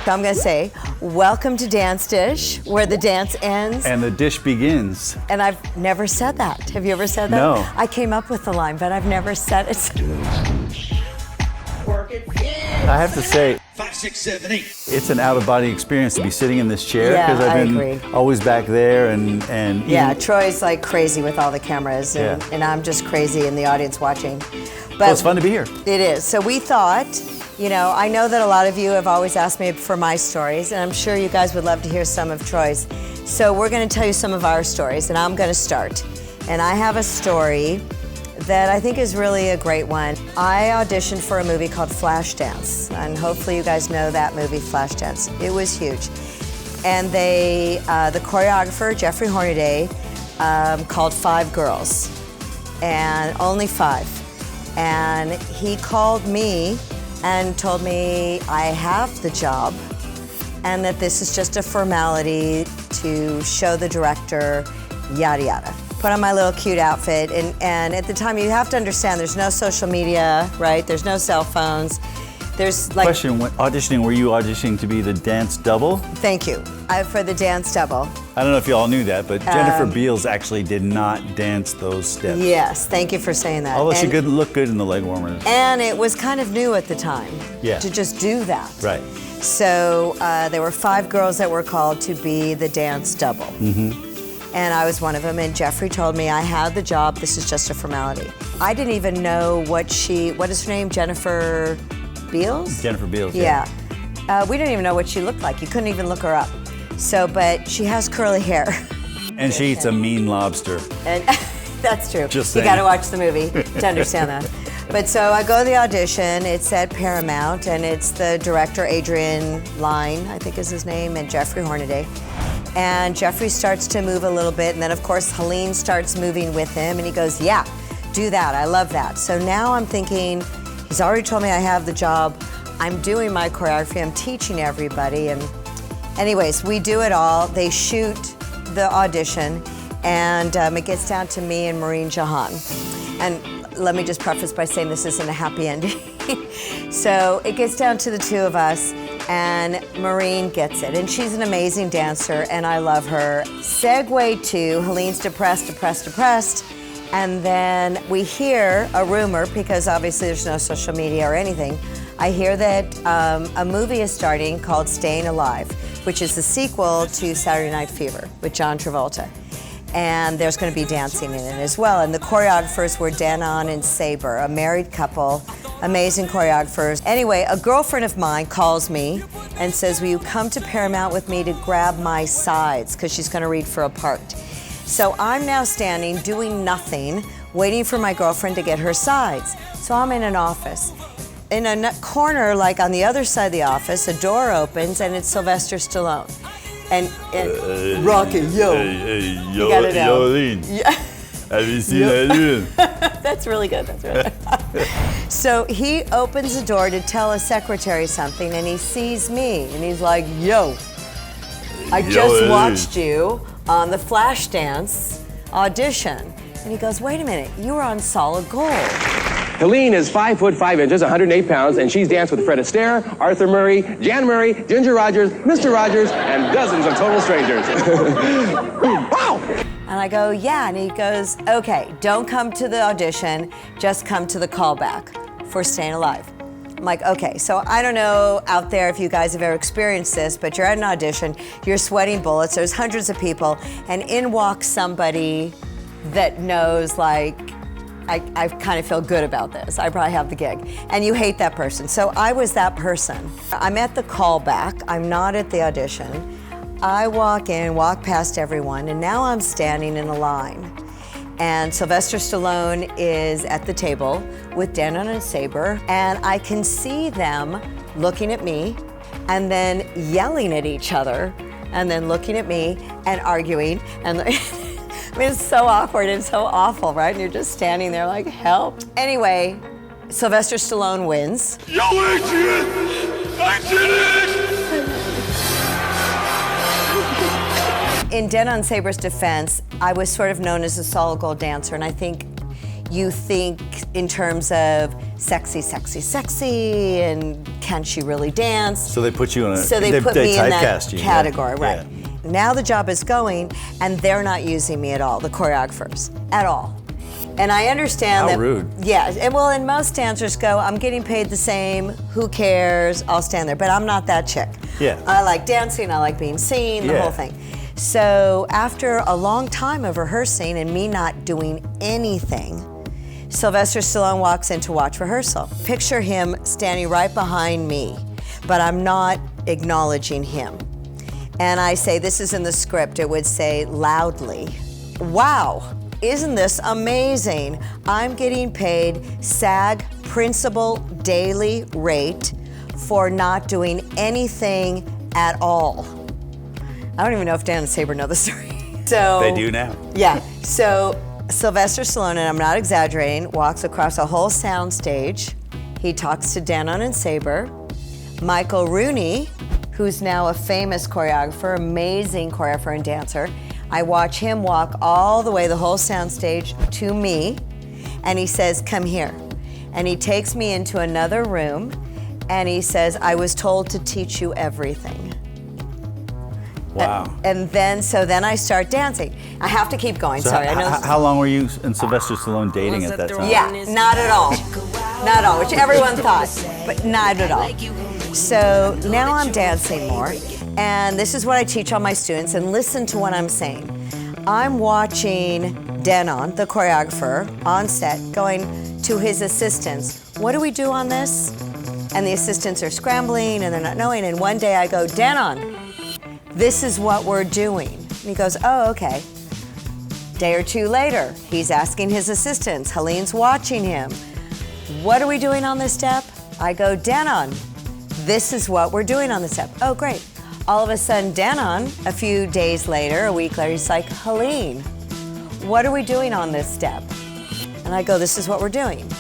So I'm gonna say, welcome to Dance Dish, where the dance ends. And the dish begins. And I've never said that. Have you ever said that? No. I came up with the line, but I've never said it. I have to say, 5, 6, 7, 8. it's an out-of-body experience to be sitting in this chair Yeah, I've I been agree. always back there and Yeah, even- Troy's like crazy with all the cameras, and, Yeah. and I'm just crazy in the audience watching. But well, it's fun to be here. It is. So we thought, you know, I know that a lot of you have always asked me for my stories, and I'm sure you guys would love to hear some of Troy's. So we're going to tell you some of our stories, and I'm going to start. And I have a story that I think is really a great one. I auditioned for a movie called Flashdance, and hopefully you guys know that movie, Flashdance. It was huge. And they, the choreographer, Jeffrey Hornaday, called 5 girls, and only 5. And he called me and told me I have the job and that this is just a formality to show the director, yada yada. Put on my little cute outfit, and at the time you have to understand there's no social media, right? There's no cell phones. There's like— Question, when auditioning, were you auditioning to be the dance double? Thank you, for the dance double. I don't know if you all knew that, but Jennifer Beals actually did not dance those steps. Yes, thank you for saying that. Although she And- could look good in the leg warmers. And it was kind of new at the time Yeah. to just do that. Right. So there were 5 girls that were called to be the dance double. And I was one of them, and Jeffrey told me I had the job, this is just a formality. I didn't even know what is her name, Jennifer Beals? Jennifer Beals, Yeah. We didn't even know what she looked like. You couldn't even look her up. So, but she has curly hair. And she eats a mean lobster. And that's true. Just you saying. gotta watch the movie to understand that. But so I go to the audition, it's at Paramount, and it's the director, Adrian Lyne, I think is his name, and Jeffrey Hornaday. And Jeffrey starts to move a little bit, and then of course Helene starts moving with him, and he goes, yeah, do that, I love that. So now I'm thinking, he's already told me I have the job, I'm doing my choreography, I'm teaching everybody, and anyways, we do it all. They shoot the audition, and it gets down to me and Maureen Jahan. And let me just preface by saying this isn't a happy ending. So it gets down to the 2 of us, and Maureen gets it. And she's an amazing dancer, and I love her. Segue to Helene's depressed, and then we hear a rumor, because obviously there's no social media or anything. I hear that a movie is starting called Staying Alive, which is the sequel to Saturday Night Fever with John Travolta. And there's going to be dancing in it as well. And the choreographers were Danon and Saber, a married couple, amazing choreographers. Anyway, a girlfriend of mine calls me and says, will you come to Paramount with me to grab my sides? Because she's going to read for a part. So I'm now standing, doing nothing, waiting for my girlfriend to get her sides. So I'm in an office. In a corner, like on the other side of the office, a door opens and it's Sylvester Stallone. And Rocky, yo. Hey, yo, You gotta know. Helene. Yeah. Have you seen Helene? That's really good, that's really good. So he opens the door to tell a secretary something, and he sees me, and he's like, yo, I Yo, just Helene. watched you on the Flashdance audition. And he goes, wait a minute, you were on Solid Gold. Helene is 5 foot 5 inches, 108 pounds, and she's danced with Fred Astaire, Arthur Murray, Jan Murray, Ginger Rogers, Mr. Rogers, and dozens of total strangers. Wow! And I go, yeah, and he goes, okay, don't come to the audition, just come to the callback for Staying Alive. I'm like, okay, so I don't know out there if you guys have ever experienced this, but you're at an audition, you're sweating bullets, there's hundreds of people, and in walks somebody that knows, like, I kind of feel good about this. I probably have the gig. And you hate that person. So I was that person. I'm at the callback. I'm not at the audition. I walk in, walk past everyone, and now I'm standing in a line. And Sylvester Stallone is at the table with Danon and Saber, and I can see them looking at me and then yelling at each other and then looking at me and arguing. And I mean, it's so awkward and so awful, right? And you're just standing there like, help. Anyway, Sylvester Stallone wins. Yo, Adrian! I did it! In Danon Saber's defense, I was sort of known as a solid gold dancer, and I think you think in terms of sexy, sexy, sexy, and can she really dance? So they put you in a. So they put me in that typecast you, category, yeah. right? Now the job is going, and they're not using me at all, the choreographers, at all. And I understand How that. rude. Yeah, and most dancers go, I'm getting paid the same, who cares, I'll stand there. But I'm not that chick. Yeah. I like dancing, I like being seen, the Yeah. whole thing. So after a long time of rehearsing and me not doing anything, Sylvester Stallone walks in to watch rehearsal. Picture him standing right behind me, but I'm not acknowledging him. And I say, this is in the script, it would say loudly, wow, isn't this amazing? I'm getting paid SAG principal daily rate for not doing anything at all. I don't even know if Dan and Saber know the story. So They do now. Yeah, so Sylvester Stallone, and I'm not exaggerating, walks across a whole sound stage. He talks to Danon and Saber. Michael Rooney, who's now a famous choreographer, amazing choreographer and dancer. I watch him walk all the way, the whole sound stage, to me, and he says, come here. And he takes me into another room, and he says, I was told to teach you everything. Wow. And then I start dancing. I have to keep going, So sorry. I know how long were you and Sylvester Stallone dating at that time? Yeah, not at all. Not at all, which everyone thought, but not at all. So now I'm dancing more, and this is what I teach all my students, and listen to what I'm saying. I'm watching Danon, the choreographer, on set, going to his assistants, what do we do on this? And the assistants are scrambling, and they're not knowing, and one day I go, Danon, this is what we're doing. And he goes, oh, okay. Day or two later, he's asking his assistants, Helene's watching him. What are we doing on this step? I go, Danon, this is what we're doing on this step. Oh, great. All of a sudden, Danon, a few days later, a week later, he's like, Helene, what are we doing on this step? And I go, this is what we're doing.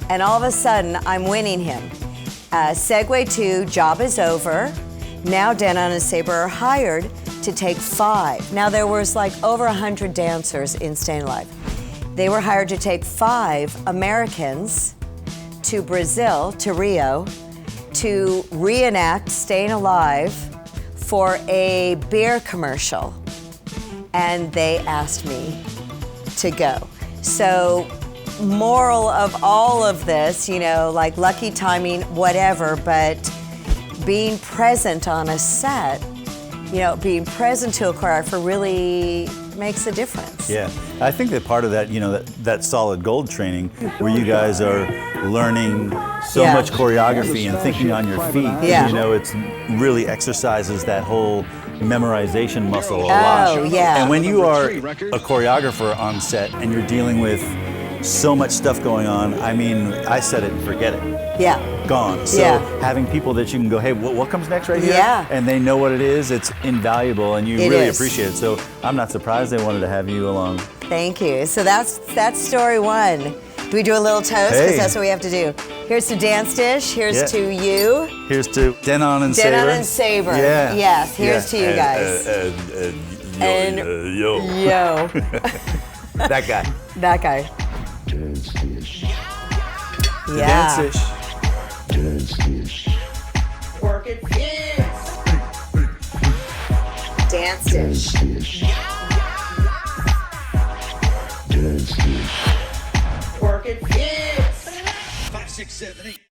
And all of a sudden, I'm winning him. Segue to job is over. Now Danon and Saber are hired to take 5. Now there was like over 100 dancers in Staying Alive. They were hired to take 5 Americans to Brazil, to Rio, to reenact Staying Alive for a beer commercial. And they asked me to go. So moral of all of this, you know, like lucky timing, whatever, but being present on a set, you know, being present to a choreographer really makes a difference. Yeah, I think that part of that, you know, that solid gold training where you guys are learning so much choreography and thinking on your feet. Yeah. You know, it's really exercises that whole memorization muscle a lot. Oh, yeah. And when you are a choreographer on set and you're dealing with so much stuff going on, I mean, I set it and forget it. Yeah. Gone. So having people that you can go, hey, what comes next right here? Yeah. And they know what it is, it's invaluable, and you It really is. appreciate it. So I'm not surprised they wanted to have you along. Thank you. So that's story 1. Do we do a little toast? Because that's what we have to do. Here's to Dance Dish. Here's to you. Here's to Danon and Saber. Danon and Saber. Yeah. Yes, here's to you guys. And yo. Yo. That guy. That guy. Dance Dish. Yeah. Dance Dish. Dance Dish. Work it, yes. Dance Dish. Dance Dish. Dance Dish. Work it, yes. 5, 6, 7, 8.